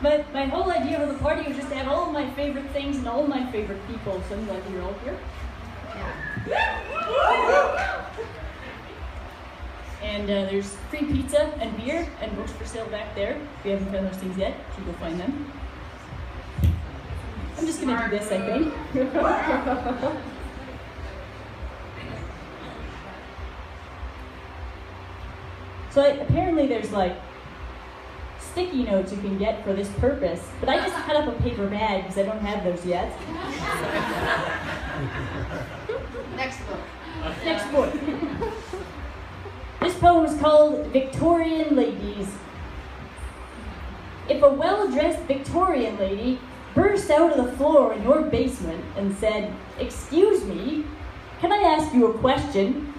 But my whole idea of the party was just to have all of my favorite things and all of my favorite people, so I'm glad you're all here. And there's free pizza and beer and books for sale back there. If you haven't found those things yet, you should go find them. I'm just gonna do this, I think. So apparently there's like sticky notes you can get for this purpose, but I just cut up a paper bag because I don't have those yet. Next book. Next book. This poem is called Victorian Ladies. If a well-dressed Victorian lady burst out of the floor in your basement and said, "Excuse me, can I ask you a question?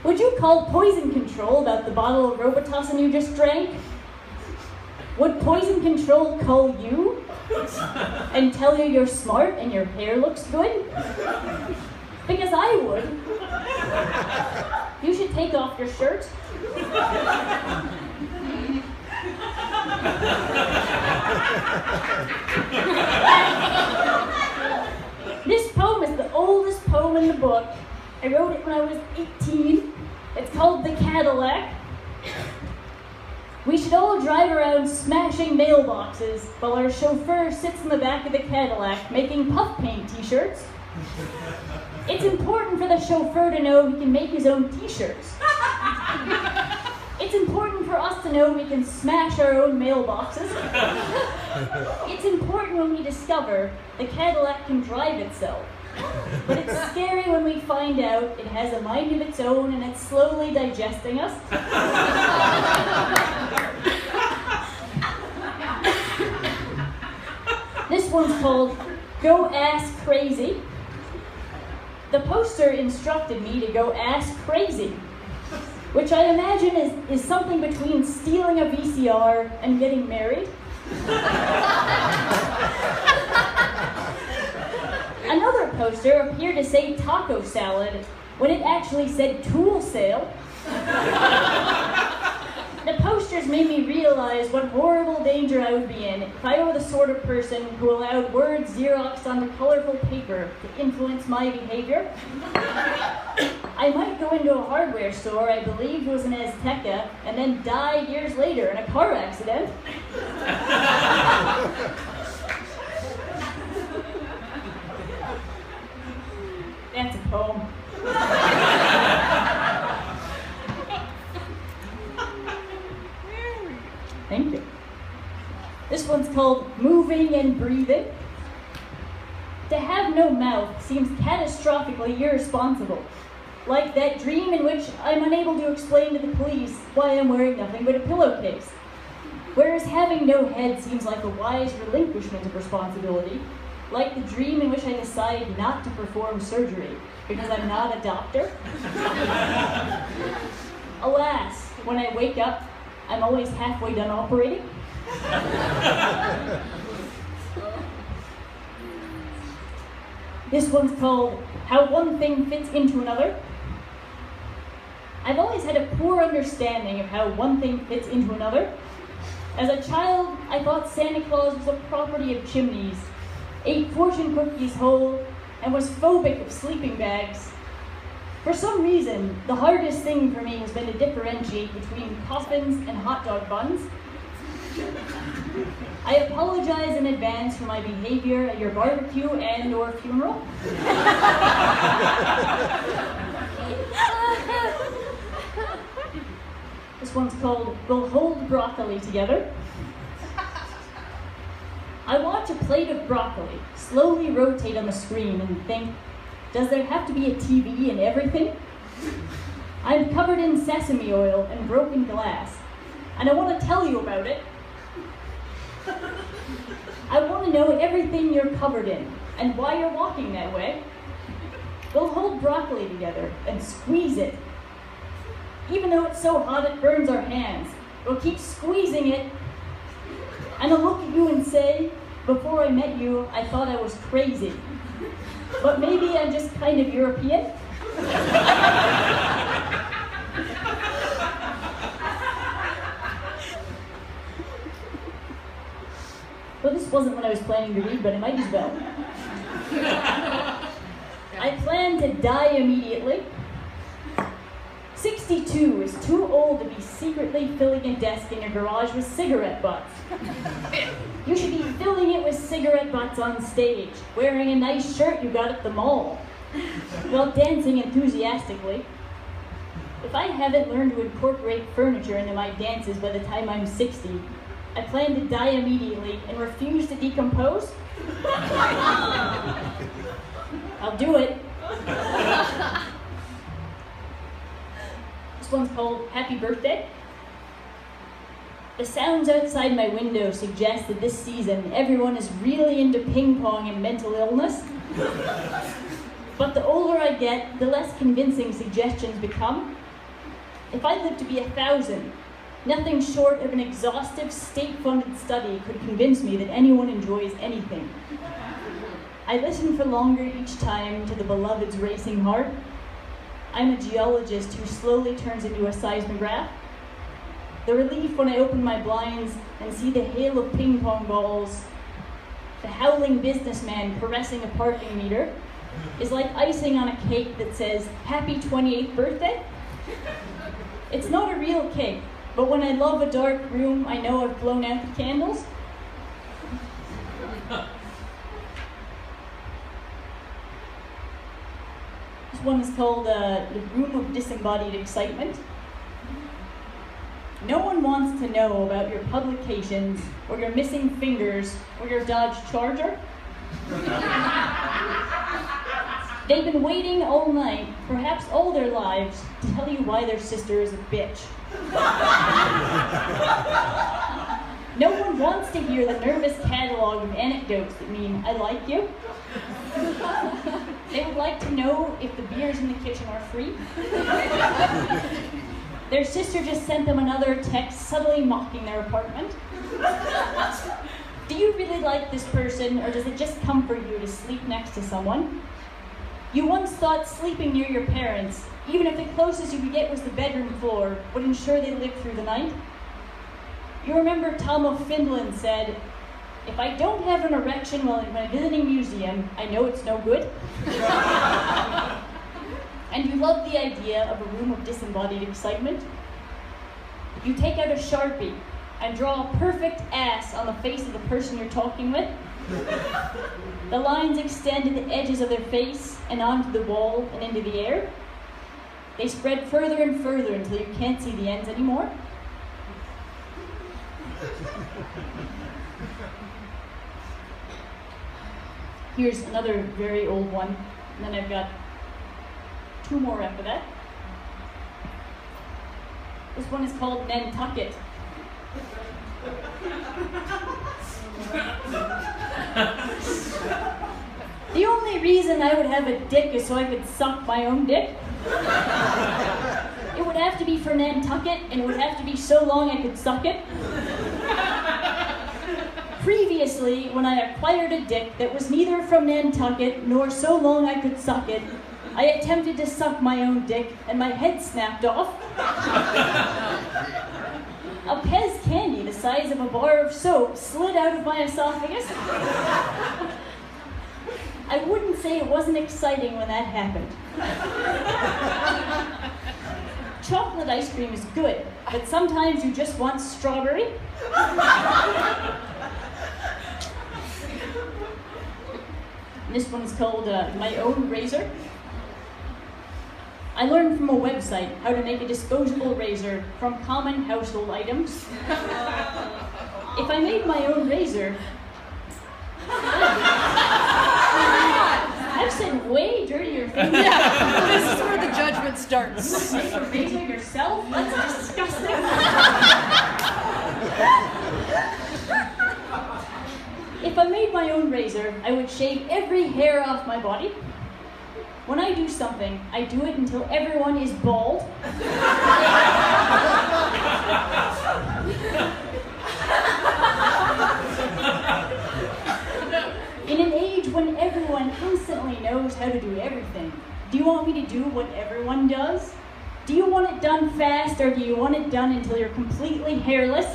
Would you call poison control about the bottle of Robitussin you just drank? Would poison control call you and tell you you're smart and your hair looks good? Because I would. You should take off your shirt." This poem is the oldest poem in the book. I wrote it when I was 18. It's called The Cadillac. We should all drive around smashing mailboxes while our chauffeur sits in the back of the Cadillac making puff paint t-shirts. It's important for the chauffeur to know he can make his own t-shirts. It's important for us to know we can smash our own mailboxes. It's important when we discover the Cadillac can drive itself. But it's scary when we find out it has a mind of its own and it's slowly digesting us. This one's called Go Ass Crazy. The poster instructed me to go ass crazy, which I imagine is something between stealing a VCR and getting married. Another poster appeared to say taco salad when it actually said tool sale. The posters made me realize what horrible danger I would be in if I were the sort of person who allowed words Xeroxed onto colorful paper to influence my behavior. I might go into a hardware store I believed was an Azteca and then die years later in a car accident. That's a poem. Thank you. This one's called Moving and Breathing. To have no mouth seems catastrophically irresponsible, like that dream in which I'm unable to explain to the police why I'm wearing nothing but a pillowcase. Whereas having no head seems like a wise relinquishment of responsibility, like the dream in which I decide not to perform surgery because I'm not a doctor. Alas, when I wake up, I'm always halfway done operating. This one's called How One Thing Fits Into Another. I've always had a poor understanding of how one thing fits into another. As a child, I thought Santa Claus was a property of chimneys, ate fortune cookies whole, and was phobic of sleeping bags. For some reason, the hardest thing for me has been to differentiate between coffins and hot dog buns. I apologize in advance for my behavior at your barbecue and/or funeral. This one's called We'll Hold Broccoli Together. I watch a plate of broccoli slowly rotate on the screen and think, does there have to be a TV in everything? I'm covered in sesame oil and broken glass, and I want to tell you about it. I want to know everything you're covered in and why you're walking that way. We'll hold broccoli together and squeeze it. Even though it's so hot it burns our hands, we'll keep squeezing it. And I'll look at you and say, before I met you, I thought I was crazy. But maybe I'm just kind of European. Well, this wasn't what I was planning to read, but I might as well. I plan to die immediately. 62 is too old to be secretly filling a desk in your garage with cigarette butts. You should be filling it with cigarette butts on stage, wearing a nice shirt you got at the mall, while dancing enthusiastically. If I haven't learned to incorporate furniture into my dances by the time I'm 60, I plan to die immediately and refuse to decompose. I'll do it. This one's called Happy Birthday. The sounds outside my window suggest that this season everyone is really into ping pong and mental illness. But the older I get, the less convincing suggestions become. If I live to be 1,000, nothing short of an exhaustive state-funded study could convince me that anyone enjoys anything. I listen for longer each time to the beloved's racing heart. I'm a geologist who slowly turns into a seismograph. The relief when I open my blinds and see the hail of ping pong balls, the howling businessman caressing a parking meter, is like icing on a cake that says, "Happy 28th birthday." It's not a real cake, but when I love a dark room, I know I've blown out the candles. This one is called The Room of Disembodied Excitement. No one wants to know about your publications, or your missing fingers, or your Dodge Charger. They've been waiting all night, perhaps all their lives, to tell you why their sister is a bitch. No one wants to hear the nervous catalog of anecdotes that mean, "I like you." They would like to know if the beers in the kitchen are free. Their sister just sent them another text subtly mocking their apartment. Do you really like this person, or does it just comfort you to sleep next to someone? You once thought sleeping near your parents, even if the closest you could get was the bedroom floor, would ensure they lived through the night? You remember Tom of Finland said, "If I don't have an erection while I'm visiting a museum, I know it's no good." And you love the idea of a room of disembodied excitement. You take out a Sharpie and draw a perfect ass on the face of the person you're talking with. The lines extend to the edges of their face and onto the wall and into the air. They spread further and further until you can't see the ends anymore. Here's another very old one, and then I've got 2 more after that. This one is called Nantucket. The only reason I would have a dick is so I could suck my own dick. It would have to be for Nantucket, and it would have to be so long I could suck it. Previously, when I acquired a dick that was neither from Nantucket nor so long I could suck it, I attempted to suck my own dick, and my head snapped off. A Pez candy the size of a bar of soap slid out of my esophagus. I wouldn't say it wasn't exciting when that happened. Chocolate ice cream is good, but sometimes you just want strawberry. This one's called My Own Razor. I learned from a website how to make a disposable razor from common household items. If I made my own razor, I've said way dirtier things. Yeah, this is where the judgment starts. Make a razor yourself? That's disgusting. If I made my own razor, I would shave every hair off my body. When I do something, I do it until everyone is bald. In an age when everyone instantly knows how to do everything, do you want me to do what everyone does? Do you want it done fast, or do you want it done until you're completely hairless?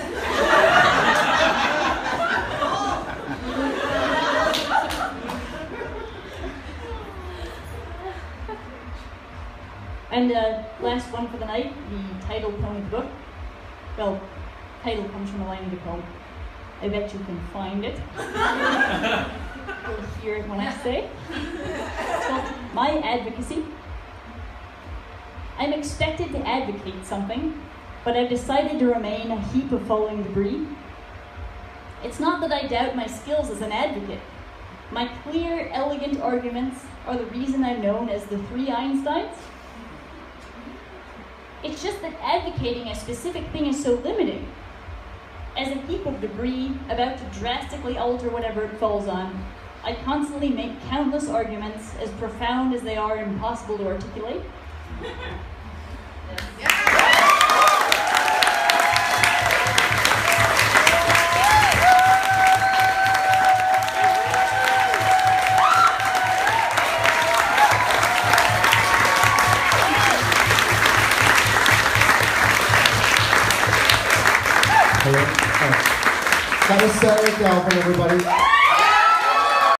And last one for the night, the title poem of the book. Well, title comes from a line of the poem. I bet you can find it. You'll hear it when I say. It's called My Advocacy. I'm expected to advocate something, but I've decided to remain a heap of falling debris. It's not that I doubt my skills as an advocate. My clear, elegant arguments are the reason I'm known as the Three Einsteins. It's just that advocating a specific thing is so limiting. As a heap of debris about to drastically alter whatever it falls on, I constantly make countless arguments as profound as they are impossible to articulate. That was Sarah Galvin, everybody.